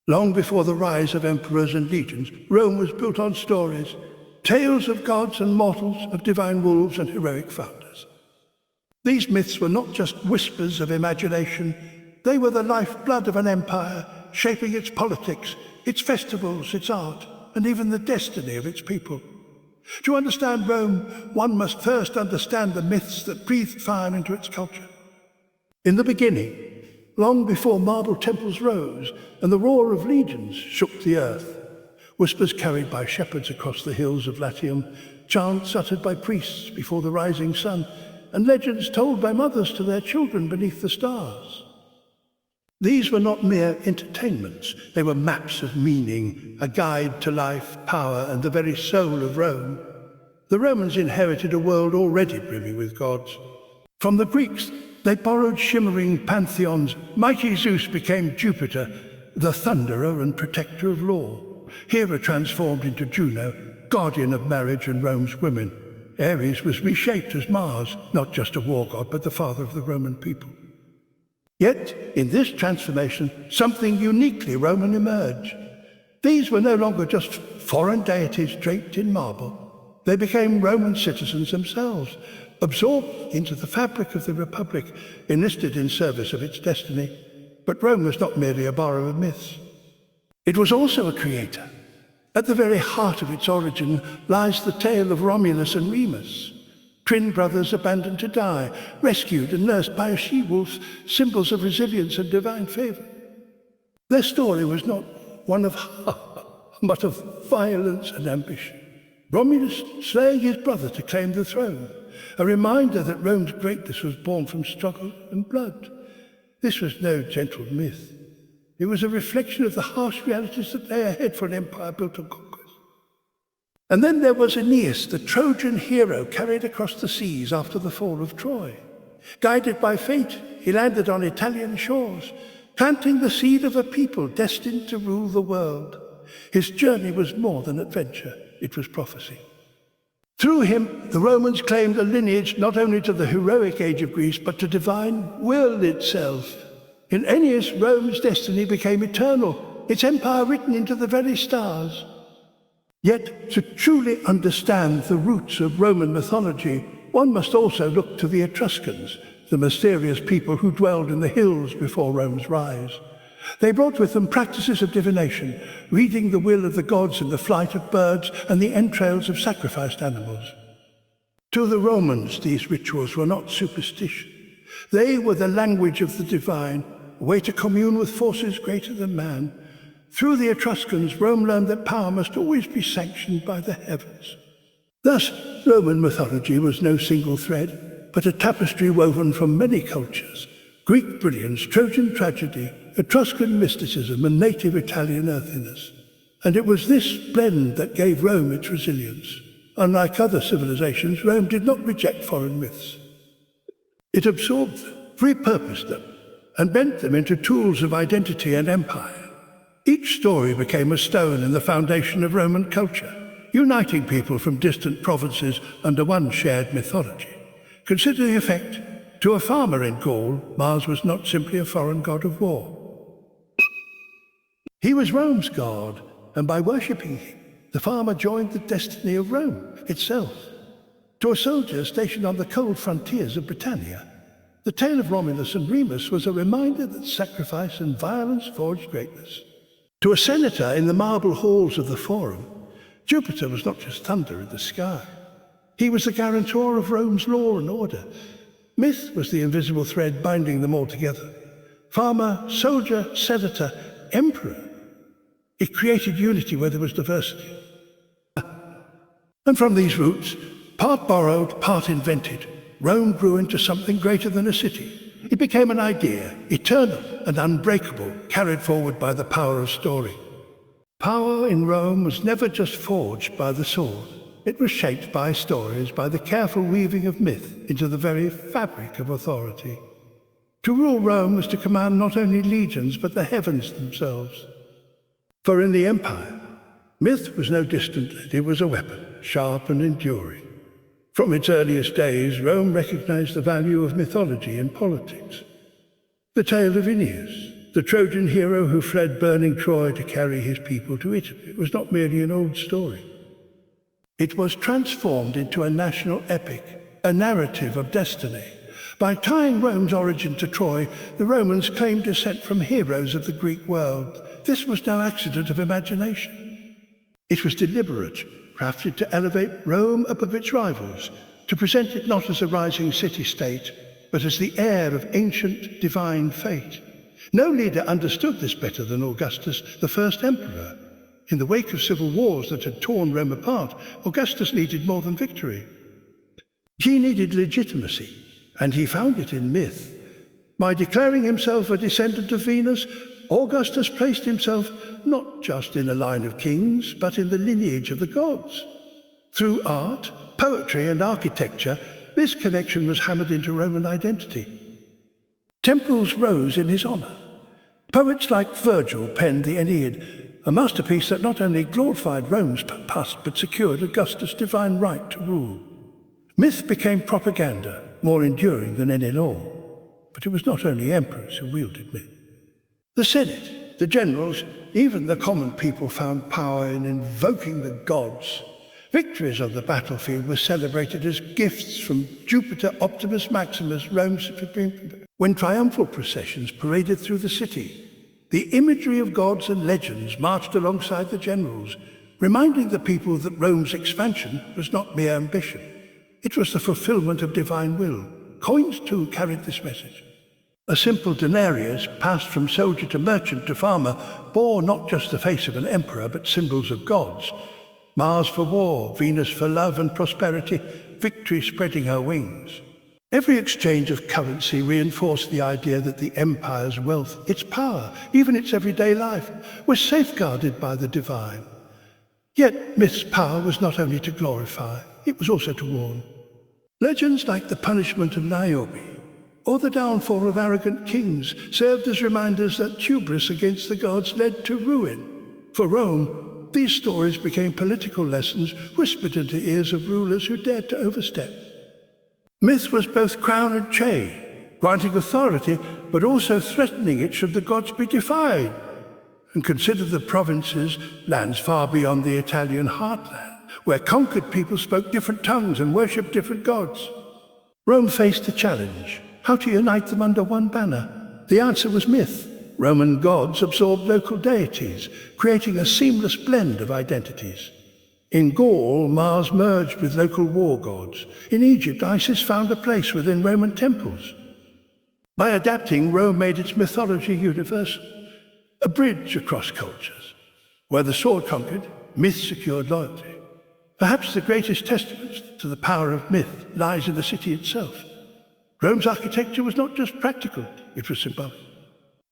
Long before the rise of emperors and legions, Rome was built on stories, tales of gods and mortals, of divine wolves and heroic founders. These myths were not just whispers of imagination, they were the lifeblood of an empire, shaping its politics, its festivals, its art, and even the destiny of its people. To understand Rome, one must first understand the myths that breathed fire into its culture. In the beginning, long before marble temples rose and the roar of legions shook the earth, whispers carried by shepherds across the hills of Latium, chants uttered by priests before the rising sun, and legends told by mothers to their children beneath the stars. These were not mere entertainments, they were maps of meaning, a guide to life, power, and the very soul of Rome. The Romans inherited a world already brimming with gods. From the Greeks, they borrowed shimmering pantheons. Mighty Zeus became Jupiter, the thunderer and protector of law. Hera transformed into Juno, guardian of marriage and Rome's women. Ares was reshaped as Mars, not just a war god, but the father of the Roman people. Yet, in this transformation, something uniquely Roman emerged. These were no longer just foreign deities draped in marble. They became Roman citizens themselves, absorbed into the fabric of the Republic, enlisted in service of its destiny. But Rome was not merely a borrower of myths. It was also a creator. At the very heart of its origin lies the tale of Romulus and Remus, twin brothers abandoned to die, rescued and nursed by a she-wolf, symbols of resilience and divine favor. Their story was not one of but of violence and ambition. Romulus slaying his brother to claim the throne, a reminder that Rome's greatness was born from struggle and blood. This was no gentle myth. It was a reflection of the harsh realities that lay ahead for an empire built on conquest. And then there was Aeneas, the Trojan hero carried across the seas after the fall of Troy. Guided by fate, he landed on Italian shores, planting the seed of a people destined to rule the world. His journey was more than adventure, it was prophecy. Through him, the Romans claimed a lineage not only to the heroic age of Greece, but to divine will itself. In Aeneas, Rome's destiny became eternal, its empire written into the very stars. Yet, to truly understand the roots of Roman mythology, one must also look to the Etruscans, the mysterious people who dwelled in the hills before Rome's rise. They brought with them practices of divination, reading the will of the gods in the flight of birds and the entrails of sacrificed animals. To the Romans, these rituals were not superstition. They were the language of the divine, a way to commune with forces greater than man. Through the Etruscans, Rome learned that power must always be sanctioned by the heavens. Thus, Roman mythology was no single thread, but a tapestry woven from many cultures: Greek brilliance, Trojan tragedy, Etruscan mysticism, and native Italian earthiness. And it was this blend that gave Rome its resilience. Unlike other civilizations, Rome did not reject foreign myths. It absorbed them, repurposed them, and bent them into tools of identity and empire. Each story became a stone in the foundation of Roman culture, uniting people from distant provinces under one shared mythology. Consider the effect. To a farmer in Gaul, Mars was not simply a foreign god of war. He was Rome's god, and by worshipping him, the farmer joined the destiny of Rome itself. To a soldier stationed on the cold frontiers of Britannia, the tale of Romulus and Remus was a reminder that sacrifice and violence forged greatness. To a senator in the marble halls of the Forum, Jupiter was not just thunder in the sky. He was the guarantor of Rome's law and order. Myth was the invisible thread binding them all together. Farmer, soldier, senator, emperor. It created unity where there was diversity. And from these roots, part borrowed, part invented, Rome grew into something greater than a city. It became an idea, eternal and unbreakable, carried forward by the power of story. Power in Rome was never just forged by the sword. It was shaped by stories, by the careful weaving of myth into the very fabric of authority. To rule Rome was to command not only legions, but the heavens themselves. For in the empire, myth was no distant thread, it was a weapon, sharp and enduring. From its earliest days, Rome recognized the value of mythology in politics. The tale of Aeneas, the Trojan hero who fled burning Troy to carry his people to Italy. It was not merely an old story. It was transformed into a national epic, a narrative of destiny. By tying Rome's origin to Troy, the Romans claimed descent from heroes of the Greek world. This was no accident of imagination. It was deliberate, crafted to elevate Rome above its rivals, to present it not as a rising city-state, but as the heir of ancient divine fate. No leader understood this better than Augustus, the first emperor. In the wake of civil wars that had torn Rome apart, Augustus needed more than victory. He needed legitimacy, and he found it in myth. By declaring himself a descendant of Venus, Augustus placed himself not just in a line of kings, but in the lineage of the gods. Through art, poetry, and architecture, this connection was hammered into Roman identity. Temples rose in his honor. Poets like Virgil penned the Aeneid, a masterpiece that not only glorified Rome's past, but secured Augustus' divine right to rule. Myth became propaganda, more enduring than any law. But it was not only emperors who wielded myth. The Senate, the generals, even the common people found power in invoking the gods. Victories on the battlefield were celebrated as gifts from Jupiter Optimus Maximus, Rome's supreme. When triumphal processions paraded through the city, the imagery of gods and legends marched alongside the generals, reminding the people that Rome's expansion was not mere ambition. It was the fulfillment of divine will. Coins, too, carried this message. A simple denarius, passed from soldier to merchant to farmer, bore not just the face of an emperor, but symbols of gods. Mars for war, Venus for love and prosperity, victory spreading her wings. Every exchange of currency reinforced the idea that the empire's wealth, its power, even its everyday life, was safeguarded by the divine. Yet myth's power was not only to glorify, it was also to warn. Legends like the punishment of Niobe or the downfall of arrogant kings served as reminders that hubris against the gods led to ruin. For Rome, these stories became political lessons whispered into ears of rulers who dared to overstep. Myth was both crown and chain, granting authority, but also threatening it should the gods be defied. And consider the provinces, lands far beyond the Italian heartland, where conquered people spoke different tongues and worshipped different gods. Rome faced a challenge: how to unite them under one banner. The answer was myth. Roman gods absorbed local deities, creating a seamless blend of identities. In Gaul, Mars merged with local war gods. In Egypt, Isis found a place within Roman temples. By adapting, Rome made its mythology universal, a bridge across cultures. Where the sword conquered, myth secured loyalty. Perhaps the greatest testament to the power of myth lies in the city itself. Rome's architecture was not just practical, it was symbolic.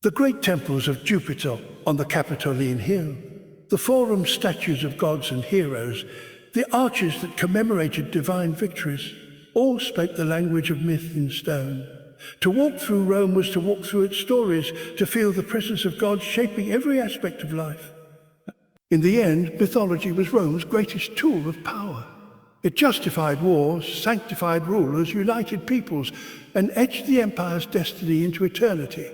The great temples of Jupiter on the Capitoline Hill, the forum statues of gods and heroes, the arches that commemorated divine victories, all spoke the language of myth in stone. To walk through Rome was to walk through its stories, to feel the presence of God shaping every aspect of life. In the end, mythology was Rome's greatest tool of power. It justified wars, sanctified rulers, united peoples, and etched the empire's destiny into eternity.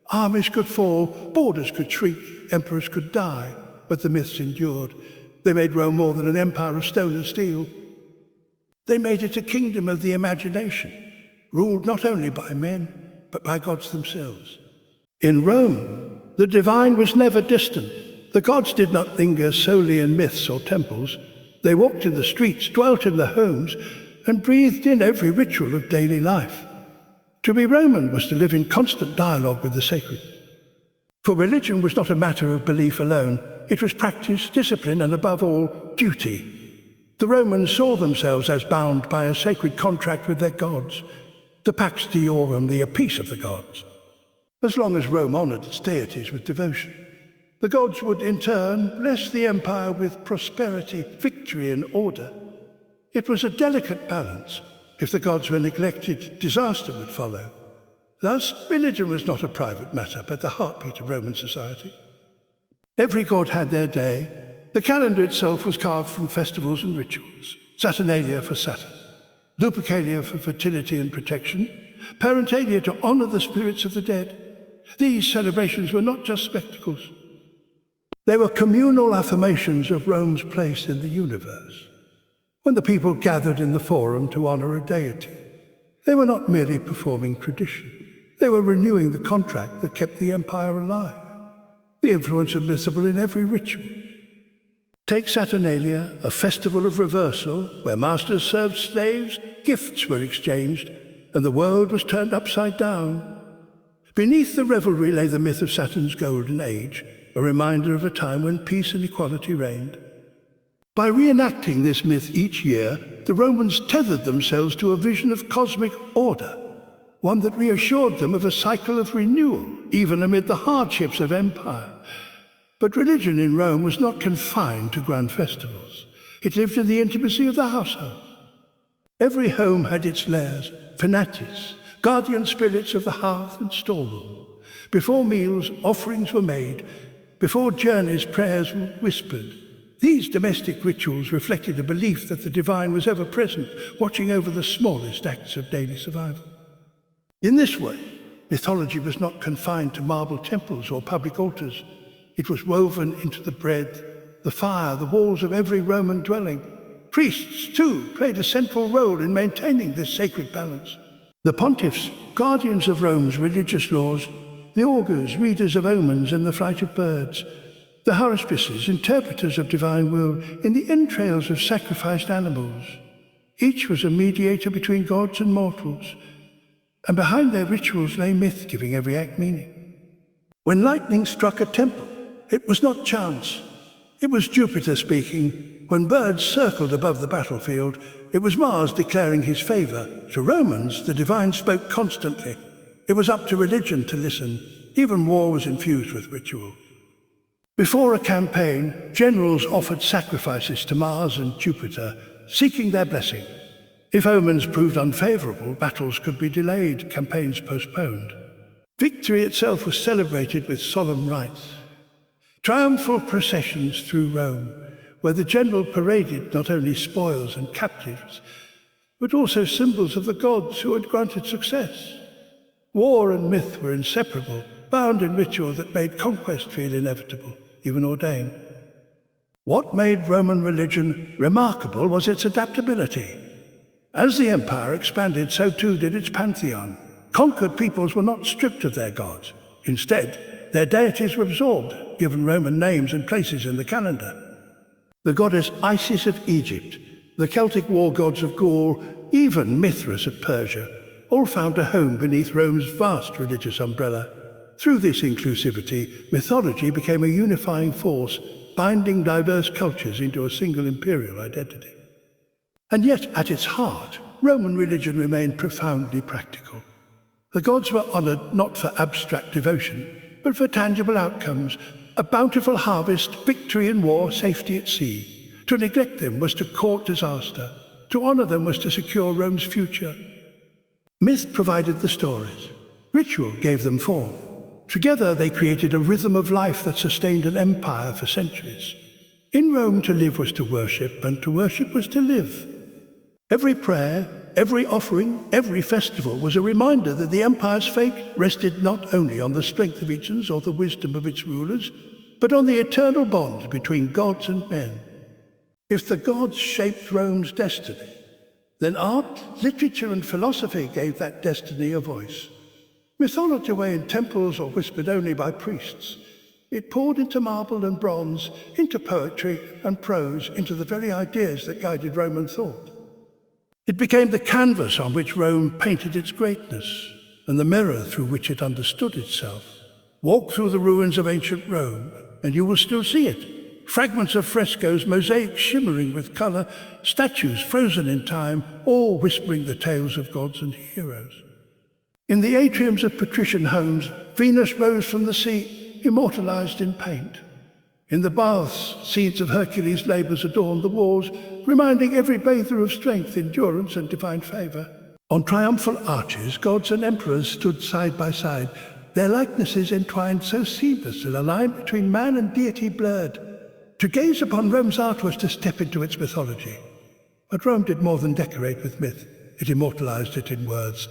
Armies could fall, borders could shrink, emperors could die, but the myths endured. They made Rome more than an empire of stone and steel. They made it a kingdom of the imagination, ruled not only by men, but by gods themselves. In Rome, the divine was never distant. The gods did not linger solely in myths or temples. They walked in the streets, dwelt in the homes, and breathed in every ritual of daily life. To be Roman was to live in constant dialogue with the sacred. For religion was not a matter of belief alone. It was practice, discipline, and above all, duty. The Romans saw themselves as bound by a sacred contract with their gods, the Pax Deorum, the peace of the gods. As long as Rome honored its deities with devotion, the gods would in turn bless the empire with prosperity, victory, and order. It was a delicate balance. If the gods were neglected, disaster would follow. Thus, religion was not a private matter, but the heartbeat of Roman society. Every god had their day. The calendar itself was carved from festivals and rituals. Saturnalia for Saturn, Lupercalia for fertility and protection, Parentalia to honor the spirits of the dead. These celebrations were not just spectacles. They were communal affirmations of Rome's place in the universe. When the people gathered in the forum to honor a deity, they were not merely performing tradition. They were renewing the contract that kept the empire alive. The influence of visible in every ritual. Take Saturnalia, a festival of reversal, where masters served slaves, gifts were exchanged, and the world was turned upside down. Beneath the revelry lay the myth of Saturn's golden age, a reminder of a time when peace and equality reigned. By reenacting this myth each year, the Romans tethered themselves to a vision of cosmic order, one that reassured them of a cycle of renewal, even amid the hardships of empire. But religion in Rome was not confined to grand festivals. It lived in the intimacy of the household. Every home had its Lares, Penates, guardian spirits of the hearth and storeroom. Before meals, offerings were made. Before journeys, prayers were whispered. These domestic rituals reflected a belief that the divine was ever present, watching over the smallest acts of daily survival. In this way, mythology was not confined to marble temples or public altars. It was woven into the bread, the fire, the walls of every Roman dwelling. Priests, too, played a central role in maintaining this sacred balance. The pontiffs, guardians of Rome's religious laws, the augurs, readers of omens and the flight of birds, the haruspices, interpreters of divine will in the entrails of sacrificed animals. Each was a mediator between gods and mortals, and behind their rituals lay myth, giving every act meaning. When lightning struck a temple, it was not chance. It was Jupiter speaking. When birds circled above the battlefield, it was Mars declaring his favor. To Romans, the divine spoke constantly. It was up to religion to listen. Even war was infused with ritual. Before a campaign, generals offered sacrifices to Mars and Jupiter, seeking their blessing. If omens proved unfavorable, battles could be delayed, campaigns postponed. Victory itself was celebrated with solemn rites. Triumphal processions through Rome, where the general paraded not only spoils and captives, but also symbols of the gods who had granted success. War and myth were inseparable, bound in ritual that made conquest feel inevitable, even ordained. What made Roman religion remarkable was its adaptability. As the empire expanded, so too did its pantheon. Conquered peoples were not stripped of their gods. Instead, their deities were absorbed, given Roman names and places in the calendar. The goddess Isis of Egypt, the Celtic war gods of Gaul, even Mithras of Persia, all found a home beneath Rome's vast religious umbrella. Through this inclusivity, mythology became a unifying force, binding diverse cultures into a single imperial identity. And yet, at its heart, Roman religion remained profoundly practical. The gods were honored not for abstract devotion, but for tangible outcomes, a bountiful harvest, victory in war, safety at sea. To neglect them was to court disaster. To honor them was to secure Rome's future. Myth provided the stories. Ritual gave them form. Together they created a rhythm of life that sustained an empire for centuries. In Rome, to live was to worship, and to worship was to live. Every prayer, every offering, every festival was a reminder that the empire's fate rested not only on the strength of regions or the wisdom of its rulers, but on the eternal bond between gods and men. If the gods shaped Rome's destiny, then art, literature, and philosophy gave that destiny a voice. Myth not locked away in temples or whispered only by priests. It poured into marble and bronze, into poetry and prose, into the very ideas that guided Roman thought. It became the canvas on which Rome painted its greatness, and the mirror through which it understood itself. Walk through the ruins of ancient Rome, and you will still see it. Fragments of frescoes, mosaics shimmering with color, statues frozen in time, all whispering the tales of gods and heroes. In the atriums of patrician homes, Venus rose from the sea, immortalized in paint. In the baths, scenes of Hercules' labors adorned the walls, reminding every bather of strength, endurance, and divine favor. On triumphal arches, gods and emperors stood side by side, their likenesses entwined so seamless and a line between man and deity blurred. To gaze upon Rome's art was to step into its mythology. But Rome did more than decorate with myth. It immortalized it in words,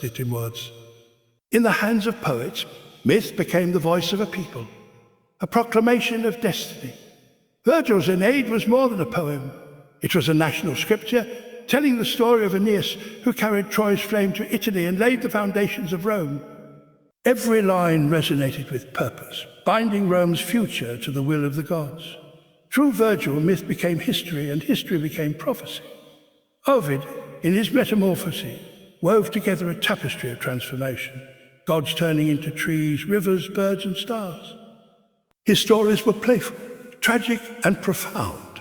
In the hands of poets, Myth became the voice of a people, a proclamation of destiny. Virgil's Aeneid was more than a poem. It was a national scripture telling the story of Aeneas, who carried Troy's flame to Italy and laid the foundations of Rome. Every line resonated with purpose, binding Rome's future to the will of the gods. Through Virgil, myth became history, and history became prophecy. Ovid, in his Metamorphoses, wove together a tapestry of transformation, gods turning into trees, rivers, birds, and stars. His stories were playful, tragic, and profound,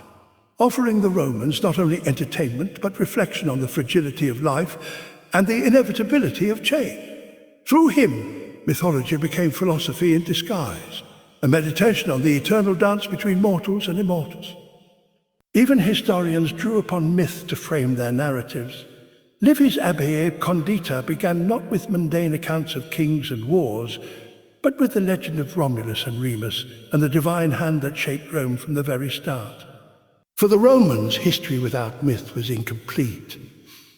offering the Romans not only entertainment, but reflection on the fragility of life and the inevitability of change. Through him, mythology became philosophy in disguise, a meditation on the eternal dance between mortals and immortals. Even historians drew upon myth to frame their narratives. Livy's Abbé Condita began not with mundane accounts of kings and wars, but with the legend of Romulus and Remus and the divine hand that shaped Rome from the very start. For the Romans, history without myth was incomplete.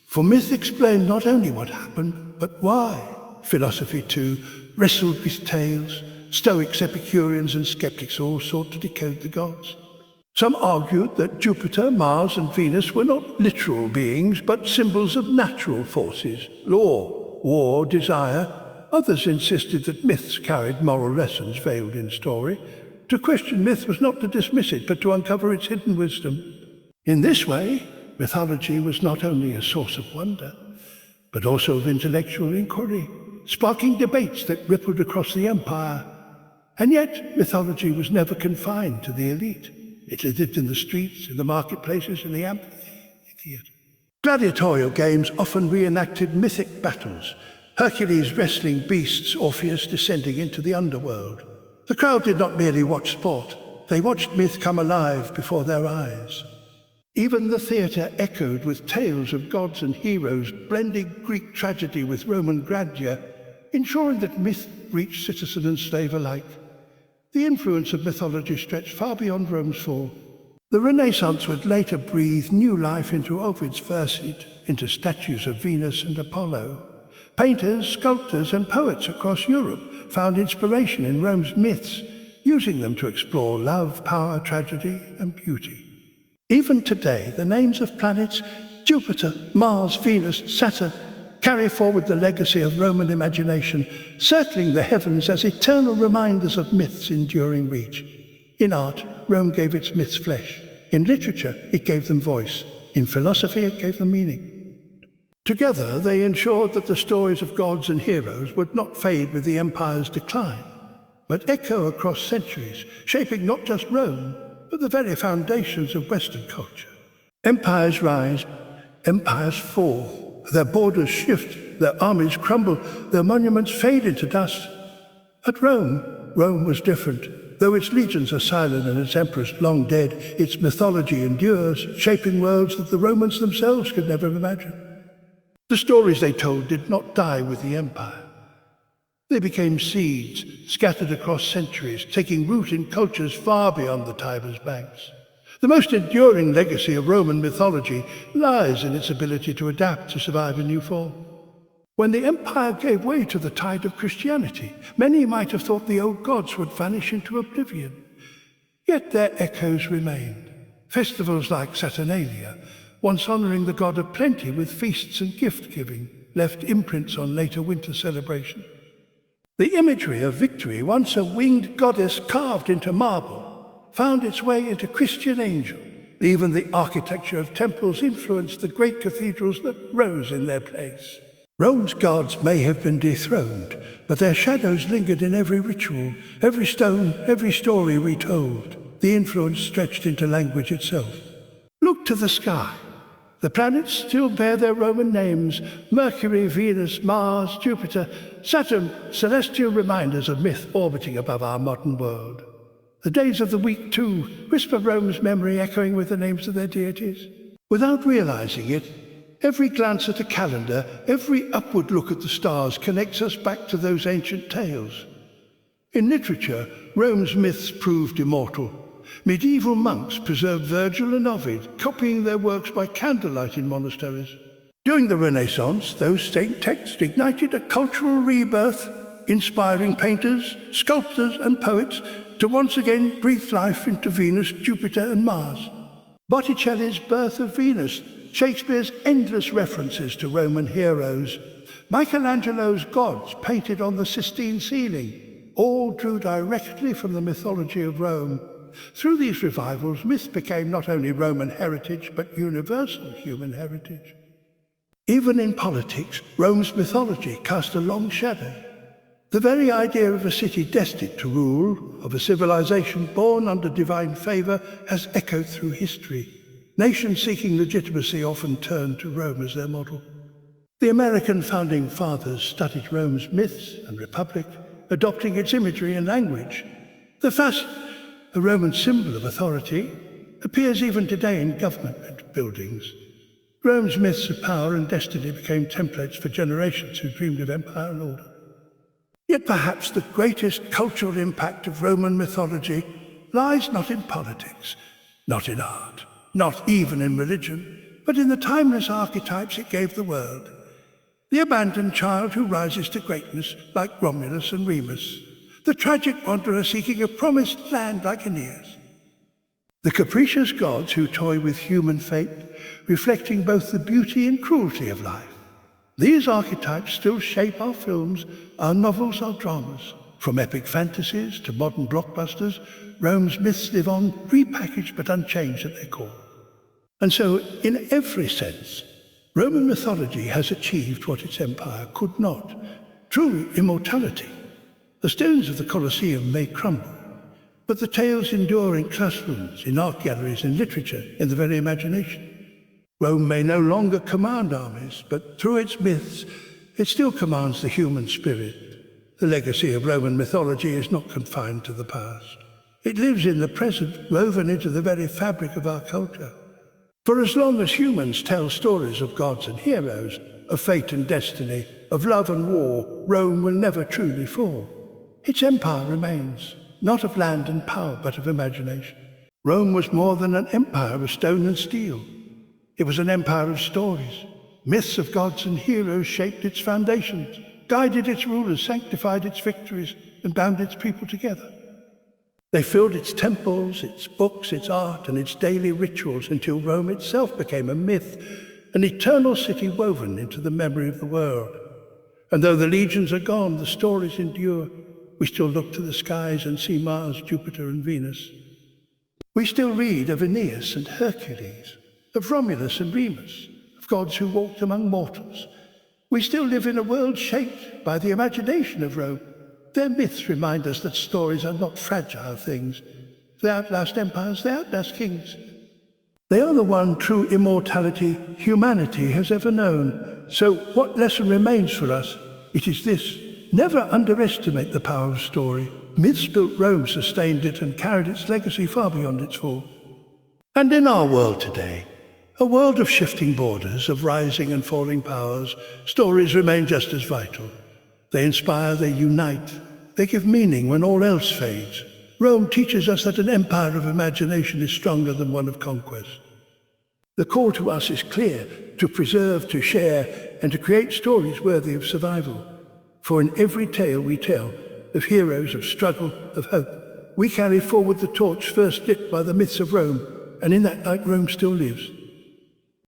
For myth explained not only what happened, but why. Philosophy, too, wrestled with tales. Stoics, Epicureans, and skeptics all sought to decode the gods. Some argued that Jupiter, Mars, and Venus were not literal beings, but symbols of natural forces, law, war, desire. Others insisted that myths carried moral lessons veiled in story. To question myth was not to dismiss it, but to uncover its hidden wisdom. In this way, mythology was not only a source of wonder, but also of intellectual inquiry, sparking debates that rippled across the empire. And yet, mythology was never confined to the elite. It lived in the streets, in the marketplaces, in the amphitheatre. Gladiatorial games often reenacted mythic battles, Hercules wrestling beasts, Orpheus descending into the underworld. The crowd did not merely watch sport, they watched myth come alive before their eyes. Even the theatre echoed with tales of gods and heroes, blending Greek tragedy with Roman grandeur, ensuring that myth reached citizen and slave alike. The influence of mythology stretched far beyond Rome's fall. The Renaissance would later breathe new life into Ovid's Verses, into statues of Venus and Apollo. Painters, sculptors, and poets across Europe found inspiration in Rome's myths, using them to explore love, power, tragedy, and beauty. Even today, the names of planets Jupiter, Mars, Venus, Saturn carry forward the legacy of Roman imagination, circling the heavens as eternal reminders of myth's enduring reach. In art, Rome gave its myths flesh. In literature, it gave them voice. In philosophy, it gave them meaning. Together, they ensured that the stories of gods and heroes would not fade with the empire's decline, but echo across centuries, shaping not just Rome, but the very foundations of Western culture. Empires rise, empires fall. Their borders shift, their armies crumble, their monuments fade into dust. At Rome was different. Though its legions are silent and its emperors long dead, its mythology endures, shaping worlds that the Romans themselves could never imagine. The stories they told did not die with the empire. They became seeds, scattered across centuries, taking root in cultures far beyond the Tiber's banks. The most enduring legacy of Roman mythology lies in its ability to adapt to survive a new form. When the empire gave way to the tide of Christianity, many might have thought the old gods would vanish into oblivion. Yet their echoes remained. Festivals like Saturnalia, once honoring the god of plenty with feasts and gift-giving, left imprints on later winter celebration. The imagery of victory, once a winged goddess carved into marble, found its way into Christian angel. Even the architecture of temples influenced the great cathedrals that rose in their place. Rome's gods may have been dethroned, but their shadows lingered in every ritual, every stone, every story retold. The influence stretched into language itself. Look to the sky. The planets still bear their Roman names: Mercury, Venus, Mars, Jupiter, Saturn, celestial reminders of myth orbiting above our modern world. The days of the week, too, whisper Rome's memory, echoing with the names of their deities. Without realizing it, every glance at a calendar, every upward look at the stars connects us back to those ancient tales. In literature, Rome's myths proved immortal. Medieval monks preserved Virgil and Ovid, copying their works by candlelight in monasteries. During the Renaissance, those same texts ignited a cultural rebirth. inspiring painters, sculptors and poets to once again breathe life into Venus, Jupiter and Mars. Botticelli's Birth of Venus, Shakespeare's endless references to Roman heroes, Michelangelo's gods painted on the Sistine ceiling, all drew directly from the mythology of Rome. Through these revivals, myth became not only Roman heritage, but universal human heritage. Even in politics, Rome's mythology cast a long shadow. The very idea of a city destined to rule, of a civilization born under divine favor, has echoed through history. Nations seeking legitimacy often turned to Rome as their model. The American founding fathers studied Rome's myths and republic, adopting its imagery and language. The fasce, a Roman symbol of authority, appears even today in government buildings. Rome's myths of power and destiny became templates for generations who dreamed of empire and order. Yet perhaps the greatest cultural impact of Roman mythology lies not in politics, not in art, not even in religion, but in the timeless archetypes it gave the world. The abandoned child who rises to greatness like Romulus and Remus, the tragic wanderer seeking a promised land like Aeneas, the capricious gods who toy with human fate, reflecting both the beauty and cruelty of life. These archetypes still shape our films, our novels, our dramas. From epic fantasies to modern blockbusters, Rome's myths live on, repackaged but unchanged at their core. And so, in every sense, Roman mythology has achieved what its empire could not, true immortality. The stones of the Colosseum may crumble, but the tales endure in classrooms, in art galleries, in literature, in the very imagination. Rome may no longer command armies, but through its myths, it still commands the human spirit. The legacy of Roman mythology is not confined to the past. It lives in the present, woven into the very fabric of our culture. For as long as humans tell stories of gods and heroes, of fate and destiny, of love and war, Rome will never truly fall. Its empire remains, not of land and power, but of imagination. Rome was more than an empire of stone and steel. It was an empire of stories. Myths of gods and heroes shaped its foundations, guided its rulers, sanctified its victories, and bound its people together. They filled its temples, its books, its art, and its daily rituals until Rome itself became a myth, an eternal city woven into the memory of the world. And though the legions are gone, the stories endure. We still look to the skies and see Mars, Jupiter, and Venus. We still read of Aeneas and Hercules, of Romulus and Remus, of gods who walked among mortals. We still live in a world shaped by the imagination of Rome. Their myths remind us that stories are not fragile things. They outlast empires, they outlast kings. They are the one true immortality humanity has ever known. So what lesson remains for us? It is this: never underestimate the power of story. Myths built Rome, sustained it, and carried its legacy far beyond its fall. And in our world today, a world of shifting borders, of rising and falling powers, stories remain just as vital. They inspire, they unite, they give meaning when all else fades. Rome teaches us that an empire of imagination is stronger than one of conquest. The call to us is clear: to preserve, to share, and to create stories worthy of survival. For in every tale we tell, of heroes, of struggle, of hope, we carry forward the torch first lit by the myths of Rome, and in that light Rome still lives.